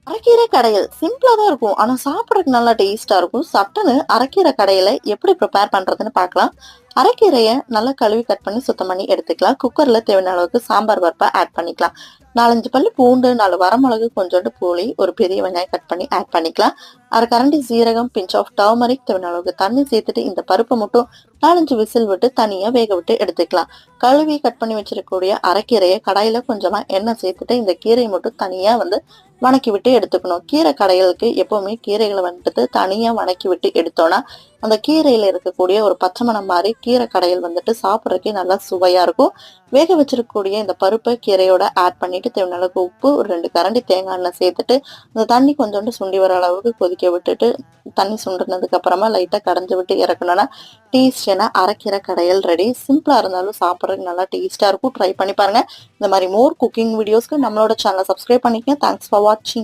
அரைக்கீரை கடையல் சிம்பிளா தான் இருக்கும். ஆனா சாப்பிடறதுக்கு நல்லா டேஸ்ட்டா இருக்கும். சட்டுன்னு அரைக்கீரை கடையலை எப்படி ப்ரிப்பேர் பண்றதுன்னு பார்க்கலாம். அரைக்கீரைய நல்லா கழுவி கட் பண்ணி சுத்தம் பண்ணி எடுத்துக்கலாம். குக்கர்ல தேவையான அளவுக்கு சாம்பார் பருப்பை ஆட் பண்ணிக்கலாம். 4, 5 பல்லு பூண்டு, 4 வரமிளகு, கொஞ்சோண்டு புளி, ஒரு பெரிய வெங்காயம் கட் பண்ணி ஆட் பண்ணிக்கலாம். 1/2 கரண்டி சீரகம், பிஞ்ச் ஆஃப் டர்மரிக், தேவையான அளவுக்கு தண்ணி சேர்த்துட்டு இந்த பருப்பை மட்டும் 4, 5 விசில் விட்டு தனியா வேக விட்டு எடுத்துக்கலாம். கழுவி கட் பண்ணி வச்சிருக்கக்கூடிய அரைக்கீரையை கடாயில கொஞ்சமா எண்ணெய் சேர்த்துட்டு இந்த கீரையை மட்டும் தனியா வணக்கி விட்டு எடுத்துக்கணும். கீரை கடையலுக்கு எப்பவுமே கீரைகளை தனியா வணக்கி விட்டு எடுத்தோம்னா அந்த கீரையில இருக்கக்கூடிய ஒரு பச்சை மணம் மாதிரி கீரை கடையல் சாப்பிட்றதுக்கே நல்லா சுவையா இருக்கும். வேக வச்சிருக்கக்கூடிய இந்த பருப்பை கீரையோட ஆட் பண்ணிட்டு தேவையான அளவுக்கு உப்பு, ஒரு 2 கரண்டி தேங்காய் எண்ணெய் சேர்த்துட்டு அந்த தண்ணி கொஞ்சோண்டு சுண்டி வர அளவுக்கு கொதிக்க விட்டுட்டு தண்ணி சுண்டுனதுக்கு அப்புறமா லைட்டா கடைஞ்சு விட்டு இறக்கணும்னா டேஸ்டியான அரைக்கீரை கடையல் ரெடி. சிம்பிளா இருந்தாலும் சாப்பிட்றதுக்கு நல்லா டேஸ்டா இருக்கும். ட்ரை பண்ணி பாருங்க. இந்த மாதிரி மோர் குக்கிங் வீடியோஸ்க்கு நம்மளோட சேனலை சப்ஸ்கிரைப் பண்ணிக்கங்க. தேங்க்ஸ் ஃபார் வாட்சிங்.